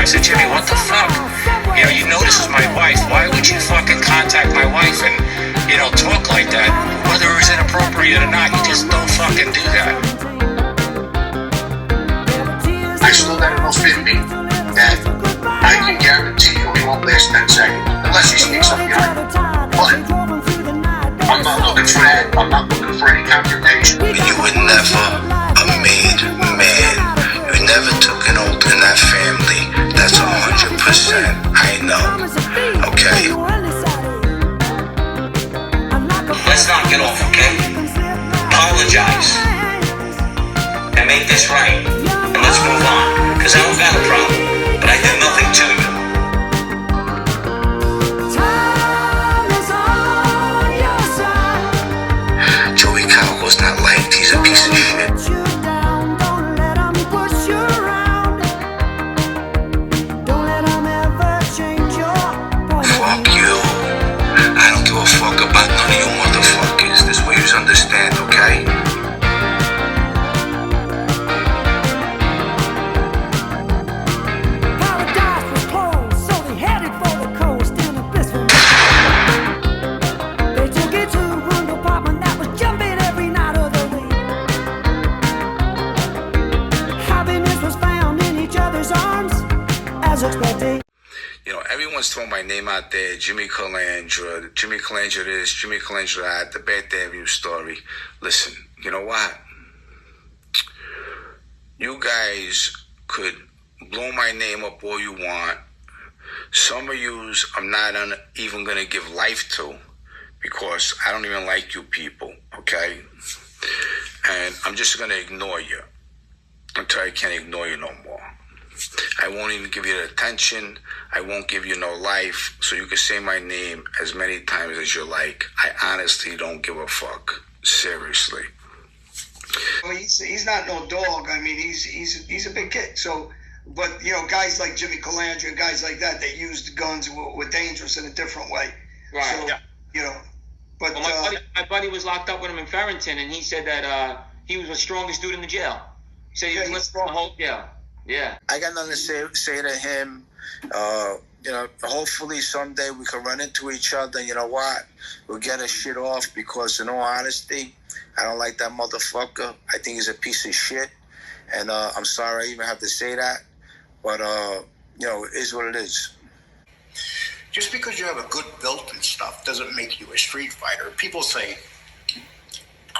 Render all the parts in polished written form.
I said, Jimmy, what the fuck? You know, you know this is my wife. Why would you fucking contact my wife and, you know, talk like that? Whether it was inappropriate or not, you just don't fucking do that. I still got enough in me that I can guarantee you it won't last 10 seconds. Unless he sneaks up behind me. But I'm not looking for that. I'm not looking for any confrontation. You were never a made man. You never took an oath in that family. That's 100%. I know. Okay? Let's not get off, okay? Apologize. And make this right. And let's move on. Because I don't got a problem. But I did nothing to you. Not liked. He's a piece of shit. Fuck you. I don't give a fuck about none of you motherfuckers. This way you understand, okay? You know, everyone's throwing my name out there. Jimmy Calandra, Jimmy Calandra this, Jimmy Calandra that, the bad damn story. Listen, you know what? You guys could blow my name up all you want. Some of yous I'm not even going to give life to because I don't even like you people, okay? And I'm just going to ignore you until I can't ignore you no more. I won't even give you the attention. I won't give you no life, so you can say my name as many times as you like. I honestly don't give a fuck. Seriously. Well, he's not no dog. I mean, he's a big kid. So, but you know, guys like Jimmy Calandra, guys like that, they used guns were dangerous in a different way. Right. So, yeah. You know, but well, my buddy was locked up with him in Farrington, and he said that he was the strongest dude in the jail. He said he was listening to the whole jail. Yeah. I got nothing to say to him. You know, hopefully someday we can run into each other. You know what? We'll get our shit off because, in all honesty, I don't like that motherfucker. I think he's a piece of shit. And I'm sorry I even have to say that. But, you know, it is what it is. Just because you have a good build and stuff doesn't make you a street fighter. People say,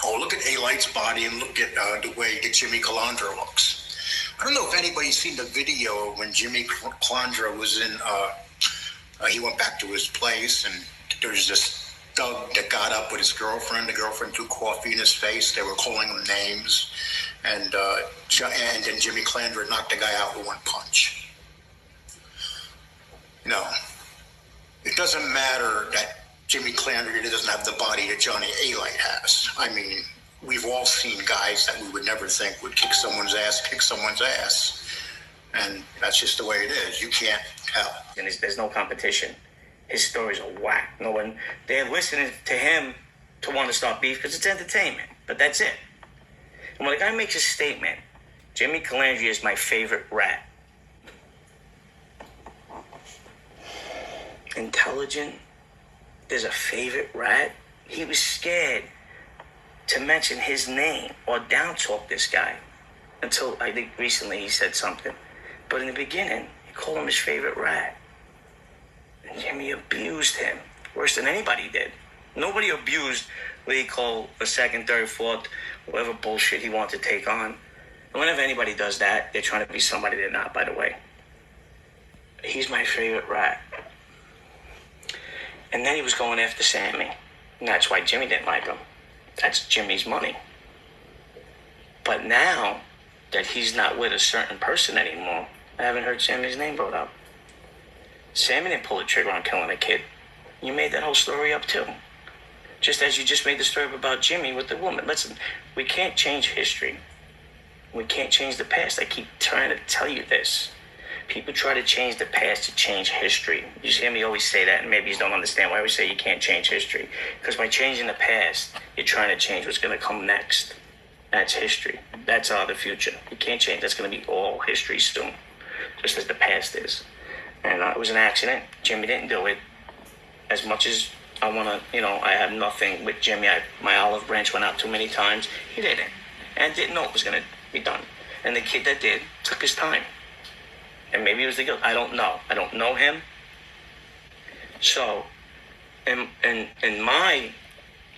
oh, look at Alite's body and look at the way that Jimmy Calandra looks. I don't know if anybody's seen the video when Jimmy Calandra was in, he went back to his place and there's this thug that got up with his girlfriend. The girlfriend threw coffee in his face. They were calling him names. And then Jimmy Calandra knocked the guy out with one punch. You know, it doesn't matter that Jimmy Calandra doesn't have the body that Johnny Alite has. I mean, we've all seen guys that we would never think would kick someone's ass. And that's just the way it is. You can't tell. And there's no competition. His stories are whack. No one, they're listening to him to want to start beef because it's entertainment. But that's it. And when a guy makes a statement, Jimmy Calandra is my favorite rat. Intelligent. There's a favorite rat. He was scared to mention his name or down talk this guy until I think recently he said something. But in the beginning, he called him his favorite rat. And Jimmy abused him worse than anybody did. Nobody abused Lee Cole a second, third, fourth, whatever bullshit he wanted to take on. And whenever anybody does that, they're trying to be somebody they're not, by the way. He's my favorite rat. And then he was going after Sammy. And that's why Jimmy didn't like him. That's Jimmy's money. But now that he's not with a certain person anymore, I haven't heard Sammy's name brought up. Sammy didn't pull the trigger on killing a kid. You made that whole story up too. Just as you just made the story up about Jimmy with the woman. Listen, we can't change history. We can't change the past. I keep trying to tell you this. People try to change the past to change history. You hear me always say that, and maybe you don't understand why I always say you can't change history. Because by changing the past, you're trying to change what's going to come next. That's history. That's the future. You can't change. That's going to be all history soon. just as the past is. And it was an accident. Jimmy didn't do it. As much as I want to, I have nothing with Jimmy. My olive branch went out too many times. He didn't. And didn't know it was going to be done. And the kid that did took his time. And maybe it was the guilt. I don't know. I don't know him. So,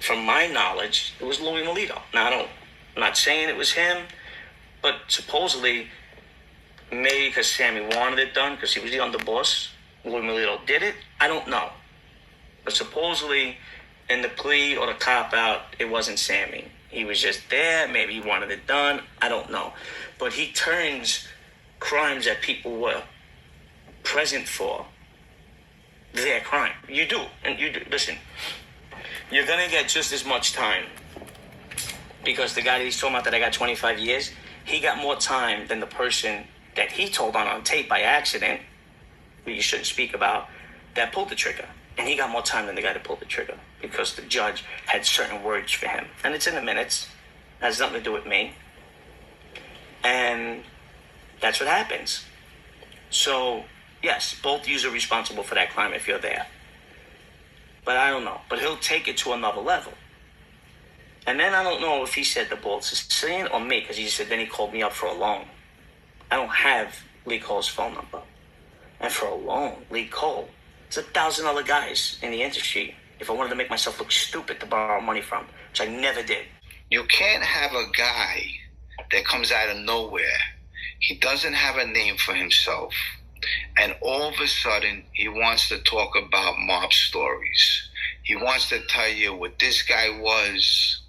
from my knowledge, it was Louis Melito. Now, I'm not saying it was him, but supposedly, maybe because Sammy wanted it done, because he was the underboss, Louis Melito did it. I don't know. But supposedly, in the plea or the cop-out, it wasn't Sammy. He was just there. Maybe he wanted it done. I don't know. But he turns crimes that people were present for their crime. You do. And you do. Listen, you're going to get just as much time. Because the guy that he's talking about that I got 25 years, he got more time than the person that he told on tape by accident, who you shouldn't speak about, that pulled the trigger. And he got more time than the guy that pulled the trigger because the judge had certain words for him. And it's in the minutes. It has nothing to do with me. And that's what happens. So, yes, both of you are responsible for that crime if you're there. But I don't know. But he'll take it to another level. And then I don't know if he said the ball Sicilian or me, because he said then he called me up for a loan. I don't have Lee Cole's phone number. And for a loan, Lee Cole, there's 1,000 other guys in the industry if I wanted to make myself look stupid to borrow money from, which I never did. You can't have a guy that comes out of nowhere. He doesn't have a name for himself. And all of a sudden, he wants to talk about mob stories. He wants to tell you what this guy was,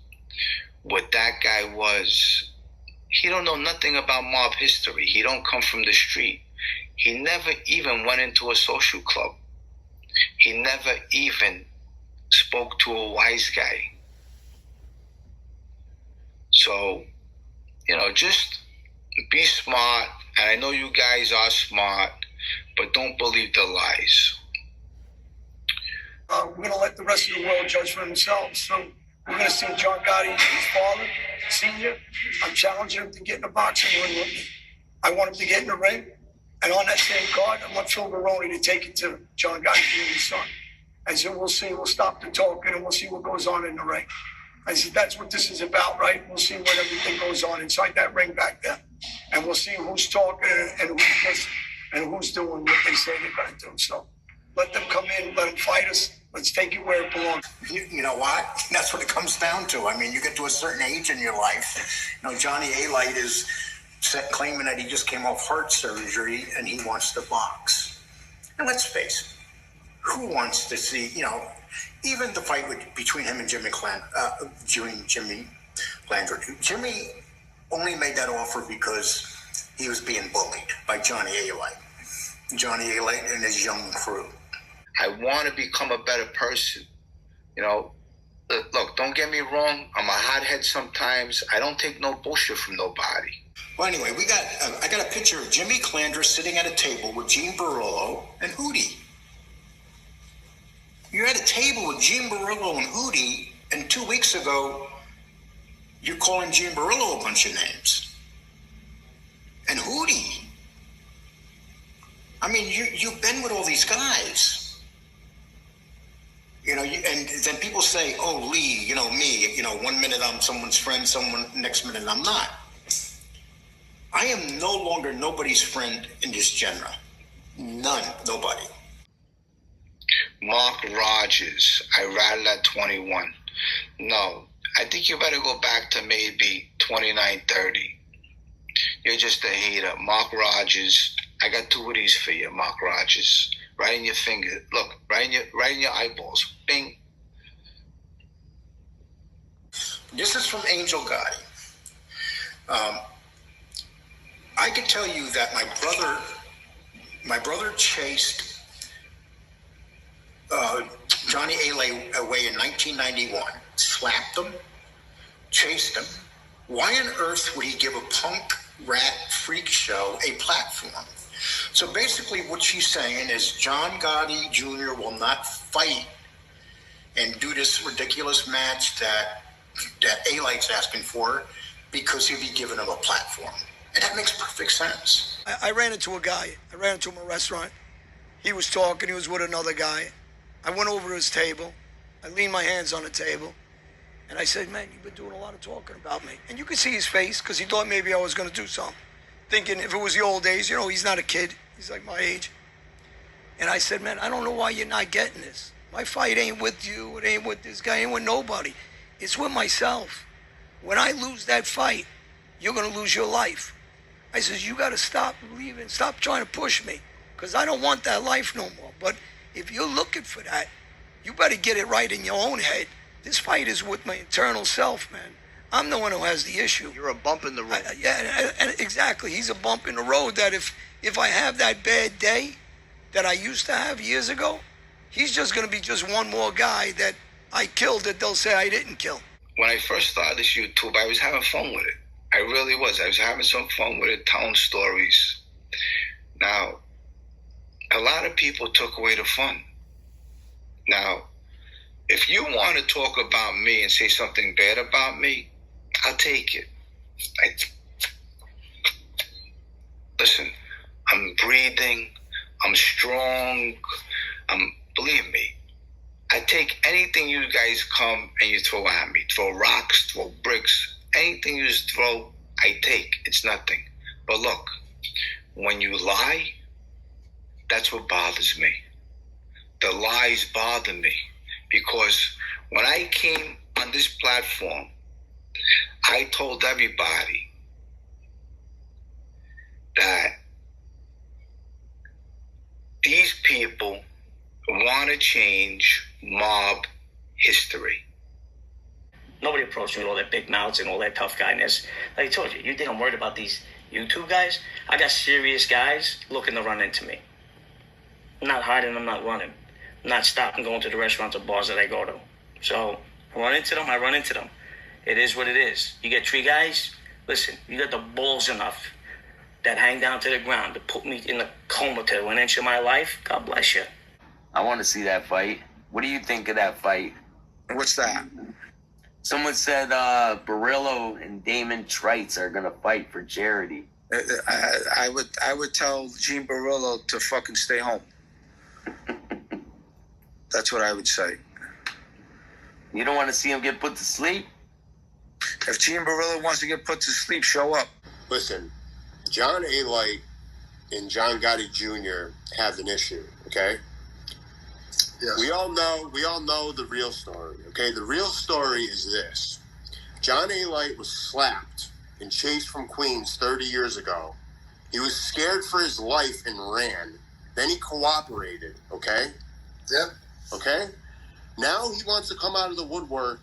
what that guy was. He don't know nothing about mob history. He don't come from the street. He never even went into a social club. He never even spoke to a wise guy. So, just be smart. And I know you guys are smart, but don't believe the lies. We're going to let the rest of the world judge for themselves. So we're going to see John Gotti, his father, senior. I'm challenging him to get in a boxing ring with me. I want him to get in the ring. And on that same card, I want Phil Baroni to take it to John Gotti Jr.'s son. And so we'll see. We'll stop the talking and we'll see what goes on in the ring. I said, that's what this is about, right? We'll see what everything goes on inside that ring back there. And we'll see who's talking and who's doing what they say they're going to do. So let them come in, let them fight us. Let's take it where it belongs. You know what? That's what it comes down to. I mean, you get to a certain age in your life. Johnny Alite is claiming that he just came off heart surgery and he wants to box. And let's face it, who wants to see, even the fight between him and Jimmy Calandra. Jimmy only made that offer because he was being bullied by Johnny Alite. Johnny Alite and his young crew. I want to become a better person. Look, don't get me wrong. I'm a hothead sometimes. I don't take no bullshit from nobody. Well, anyway, I got a picture of Jimmy Calandra sitting at a table with Gene Barillo and Hootie. You're at a table with Gene Barillo and Hootie, and 2 weeks ago, you're calling Gene Barillo a bunch of names. And Hootie. I mean, you've been with all these guys. And then people say, oh, Lee, me, 1 minute I'm someone's friend, next minute I'm not. I am no longer nobody's friend in this genre. None, nobody. Mark Rogers, I rattled at 21. No, I think you better go back to maybe 29, 30. You're just a hater. Mark Rogers, I got 2 of these for you, Mark Rogers. Right in your finger. Look, right in your eyeballs. Bing. This is from Angel Gotti. I can tell you that my brother chased Johnny Alite away in 1991, slapped him, chased him. Why on earth would he give a punk rat freak show a platform? So basically what she's saying is John Gotti Jr. will not fight and do this ridiculous match that Alite's asking for because he'll be giving him a platform. And that makes perfect sense. I ran into a guy. I ran into him in a restaurant. He was talking. He was with another guy. I went over to his table. I leaned my hands on the table. And I said, man, you've been doing a lot of talking about me. And you could see his face because he thought maybe I was going to do something. Thinking if it was the old days, you know, he's not a kid. He's like my age. And I said, man, I don't know why you're not getting this. My fight ain't with you. It ain't with this guy. It ain't with nobody. It's with myself. When I lose that fight, you're going to lose your life. I says, you got to stop leaving. Stop trying to push me because I don't want that life no more. But if you're looking for that, you better get it right in your own head. This fight is with my internal self, man. I'm the one who has the issue. You're a bump in the road. And exactly. He's a bump in the road that if I have that bad day that I used to have years ago, he's just going to be just one more guy that I killed that they'll say I didn't kill. When I first started this YouTube, I was having fun with it. I really was. I was having some fun with it, telling stories. Now, a lot of people took away the fun. Now, if you want to talk about me and say something bad about me, I'll take it. Listen, I'm breathing. I'm strong. Believe me, I take anything you guys come and you throw at me. Throw rocks, throw bricks, anything you just throw, I take. It's nothing. But look, when you lie, that's what bothers me. The lies bother me because when I came on this platform, I told everybody that these people want to change mob history. Nobody approached me with all that big mouths and all that tough guyness. Like I told you, you think I'm worried about these YouTube guys? I got serious guys looking to run into me. I'm not hiding, I'm not running. I'm not stopping going to the restaurants or bars that I go to. So, I run into them. It is what it is. You get 3 guys, listen, you got the balls enough that hang down to the ground to put me in a coma to 1 inch of my life. God bless you. I want to see that fight. What do you think of that fight? What's that? Someone said Barillo and Damon Trites are gonna fight for charity. I would tell Gene Barillo to fucking stay home. That's what I would say. You don't want to see him get put to sleep? If Gene Barillo wants to get put to sleep, show up. Listen, John Alite and John Gotti Jr. have an issue, okay? Yes. We all know the real story, okay? The real story is this. John Alite was slapped and chased from Queens 30 years ago. He was scared for his life and ran. Then he cooperated, okay? Yep. Okay? Now he wants to come out of the woodwork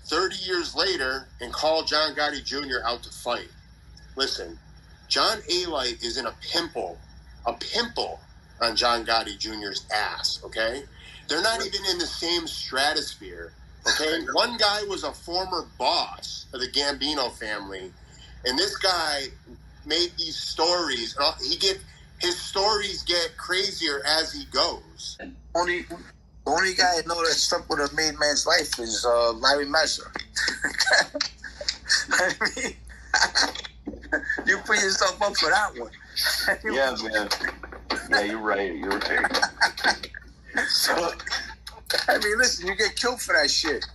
30 years later and call John Gotti Jr. out to fight. Listen, John Alite is in a pimple on John Gotti Jr.'s ass, okay? They're not even in the same stratosphere, okay? One guy was a former boss of the Gambino family, and this guy made these stories. His stories get crazier as he goes. The only guy I know that stuck with a made man's life is Larry Messer. I mean, you put yourself up for that one. Yeah, man. Yeah, you're right. So, I mean, listen, you get killed for that shit.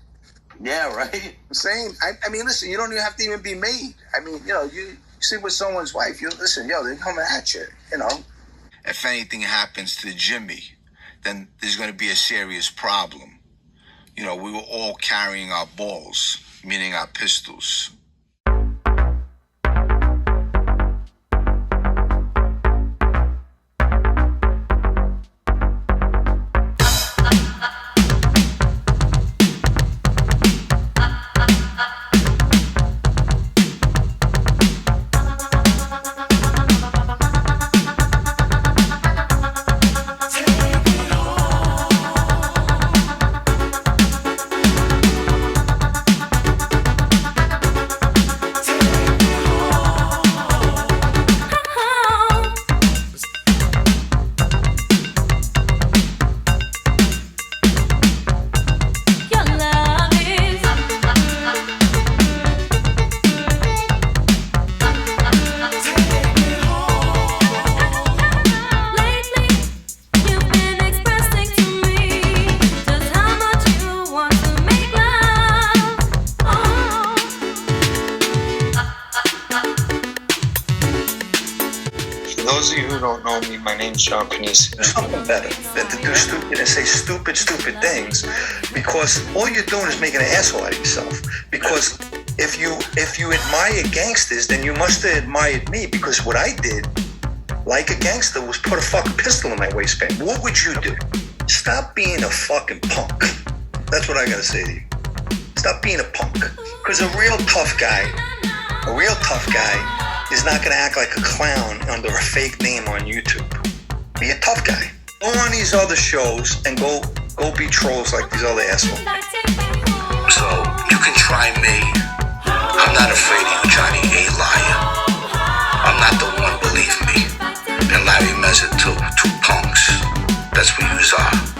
Yeah, right? I'm saying, I mean, listen, you don't even have to even be made. I mean, you sleep with someone's wife, they're coming at you, If anything happens to Jimmy, then there's going to be a serious problem. We were all carrying our balls, meaning our pistols. homie. My name's John Panisi. Do something better than to do stupid and say stupid things, because all you're doing is making an asshole out of yourself. Because if you admire gangsters, then you must have admired me, because what I did, like a gangster, was put a fucking pistol in my waistband. What would you do? Stop being a fucking punk. That's what I gotta say to you. Stop being a punk. Because a real tough guy is not gonna act like a clown under a fake name on YouTube. Be a tough guy. Go on these other shows and go be trolls like these other assholes. So, you can try me. I'm not afraid of you, Johnny, a liar. I'm not the one, believe me. And Larry Mezza too. Two punks. That's what yous are.